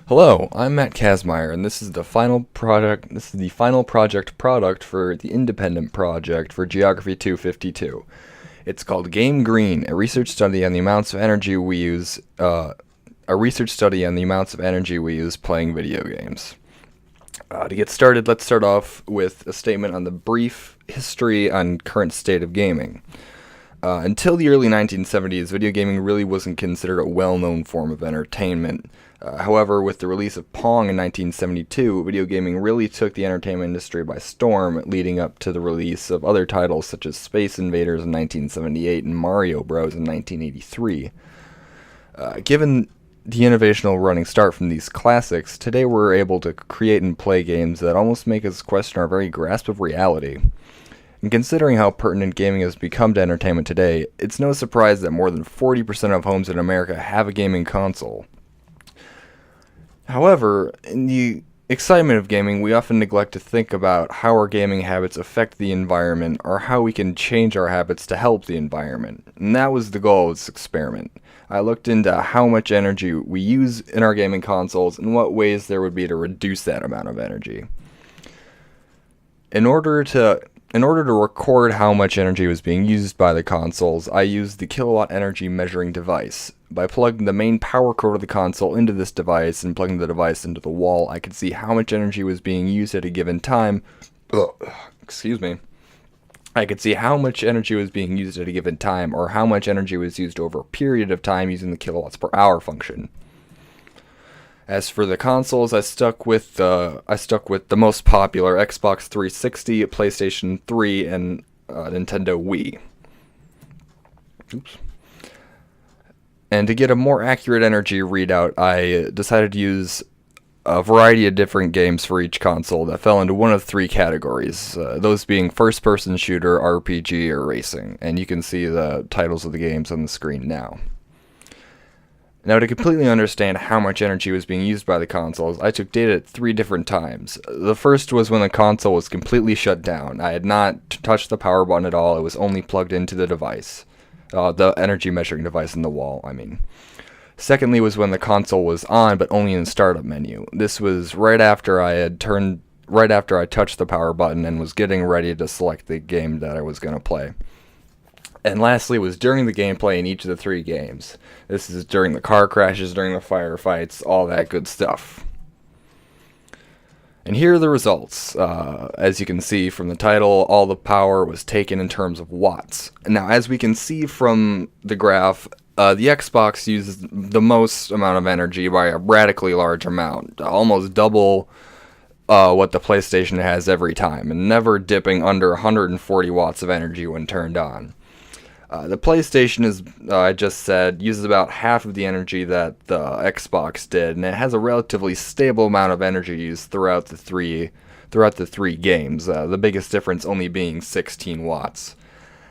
Hello, I'm Matt Kazmaier, and this is the final product. This is the final project product for the independent project for Geography 252. It's called Game Green, a research study on the amounts of energy we use. A research study on the amounts of energy we use playing video games. To get started, let's start off with a statement on the brief history on current state of gaming. Until the early 1970s, video gaming really wasn't considered a well-known form of entertainment. However, with the release of Pong in 1972, video gaming really took the entertainment industry by storm, leading up to the release of other titles such as Space Invaders in 1978 and Mario Bros. In 1983. Given the innovational running start from these classics, today we're able to create and play games that almost make us question our very grasp of reality. And considering how pertinent gaming has become to entertainment today, it's no surprise that more than 40% of homes in America have a gaming console. However, in the excitement of gaming, we often neglect to think about how our gaming habits affect the environment or how we can change our habits to help the environment. And that was the goal of this experiment. I looked into how much energy we use in our gaming consoles and what ways there would be to reduce that amount of energy. In order to record how much energy was being used by the consoles, I used the kilowatt energy measuring device. By plugging the main power cord of the console into this device and plugging the device into the wall, I could see how much energy was being used at a given time. Excuse me. I could see how much energy was being used at a given time, or how much energy was used over a period of time using the kilowatts per hour function. As for the consoles, I stuck with the most popular Xbox 360, PlayStation 3, and Nintendo Wii. Oops. And to get a more accurate energy readout, I decided to use a variety of different games for each console that fell into one of three categories, those being first-person shooter, RPG, or racing. And you can see the titles of the games on the screen now. Now, to completely understand how much energy was being used by the consoles, I took data at three different times. The first was when the console was completely shut down. I had not touched the power button at all, it was only plugged into the device. The energy measuring device in the wall, I mean. Secondly was when the console was on, but only in the startup menu. This was right after I touched the power button and was getting ready to select the game that I was going to play. And lastly was during the gameplay in each of the three games. This is during the car crashes, during the firefights, all that good stuff. And here are the results. As you can see from the title, all the power was taken in terms of watts. Now, as we can see from the graph, the Xbox uses the most amount of energy by a radically large amount, almost double what the PlayStation has every time, and never dipping under 140 watts of energy when turned on. The PlayStation, as I just said, uses about half of the energy that the Xbox did, and it has a relatively stable amount of energy used throughout the three games, the biggest difference only being 16 watts.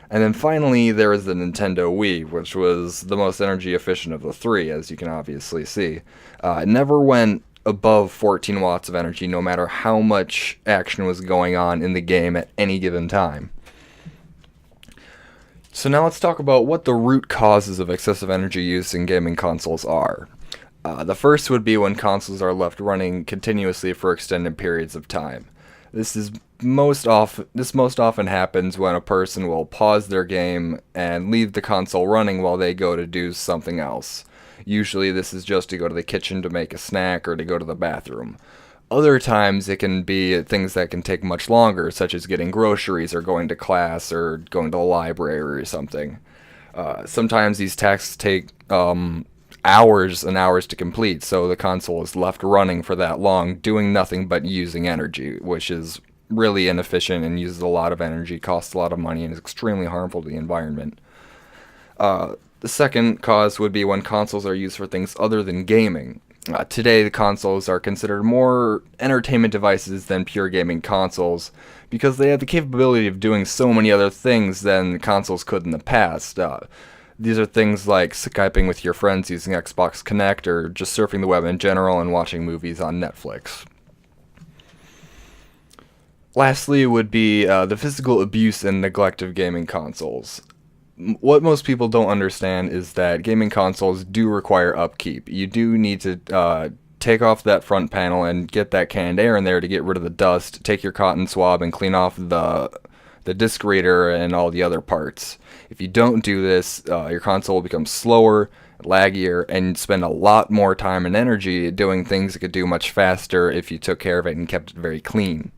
And then finally, there is the Nintendo Wii, which was the most energy efficient of the three, as you can obviously see. It never went above 14 watts of energy, no matter how much action was going on in the game at any given time. So now let's talk about what the root causes of excessive energy use in gaming consoles are. The first would be when consoles are left running continuously for extended periods of time. This most often happens when a person will pause their game and leave the console running while they go to do something else. Usually this is just to go to the kitchen to make a snack or to go to the bathroom. Other times it can be things that can take much longer, such as getting groceries or going to class or going to the library or something. Sometimes these tasks take hours and hours to complete, so the console is left running for that long, doing nothing but using energy, which is really inefficient and uses a lot of energy, costs a lot of money, and is extremely harmful to the environment. The second cause would be when consoles are used for things other than gaming. Today, the consoles are considered more entertainment devices than pure gaming consoles because they have the capability of doing so many other things than consoles could in the past. These are things like Skyping with your friends using Xbox Connect or just surfing the web in general and watching movies on Netflix. Lastly would be the physical abuse and neglect of gaming consoles. What most people don't understand is that gaming consoles do require upkeep. You do need to take off that front panel and get that canned air in there to get rid of the dust. Take your cotton swab and clean off the disk reader and all the other parts. If you don't do this, your console will become slower, laggier, and spend a lot more time and energy doing things it could do much faster if you took care of it and kept it very clean.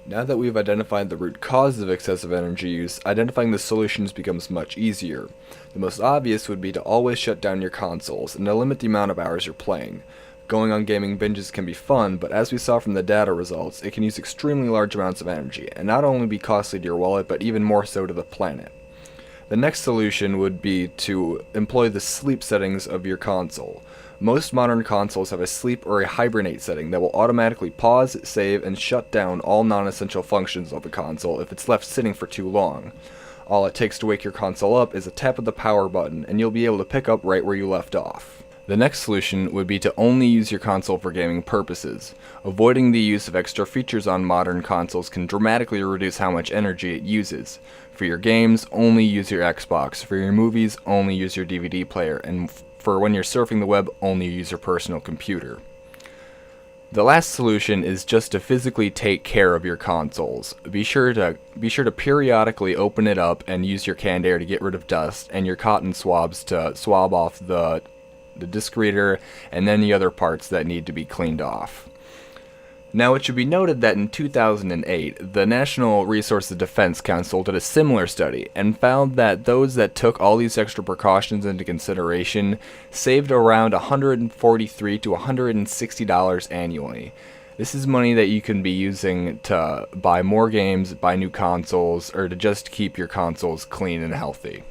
Now that we've identified the root cause of excessive energy use, identifying the solutions becomes much easier. The most obvious would be to always shut down your consoles and to limit the amount of hours you're playing. Going on gaming binges can be fun, but as we saw from the data results, it can use extremely large amounts of energy, and not only be costly to your wallet, but even more so to the planet. The next solution would be to employ the sleep settings of your console. Most modern consoles have a sleep or a hibernate setting that will automatically pause, save, and shut down all non-essential functions of the console if it's left sitting for too long. All it takes to wake your console up is a tap of the power button, and you'll be able to pick up right where you left off. The next solution would be to only use your console for gaming purposes. Avoiding the use of extra features on modern consoles can dramatically reduce how much energy it uses. For your games, only use your Xbox. For your movies, only use your DVD player. And for when you're surfing the web, only use your personal computer. The last solution is just to physically take care of your consoles. Be sure to periodically open it up and use your canned air to get rid of dust, and your cotton swabs to swab off the disk reader and then the other parts that need to be cleaned off. Now, it should be noted that in 2008, the National Resources Defense Council did a similar study and found that those that took all these extra precautions into consideration saved around $143 to $160 annually. This is money that you can be using to buy more games, buy new consoles, or to just keep your consoles clean and healthy.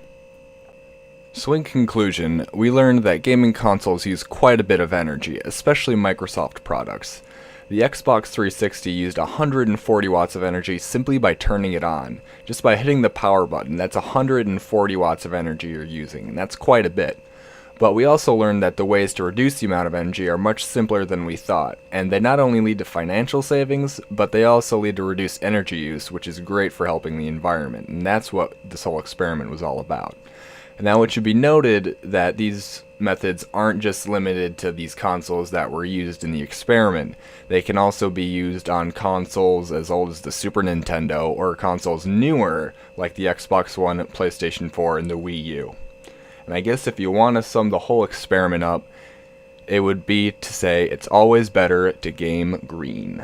So in conclusion, we learned that gaming consoles use quite a bit of energy, especially Microsoft products. The Xbox 360 used 140 watts of energy simply by turning it on. Just by hitting the power button, that's 140 watts of energy you're using, and that's quite a bit. But we also learned that the ways to reduce the amount of energy are much simpler than we thought, and they not only lead to financial savings, but they also lead to reduced energy use, which is great for helping the environment, and that's what this whole experiment was all about. Now, it should be noted that these methods aren't just limited to these consoles that were used in the experiment. They can also be used on consoles as old as the Super Nintendo or consoles newer like the Xbox One, PlayStation 4, and the Wii U. And I guess if you want to sum the whole experiment up, it would be to say it's always better to game green.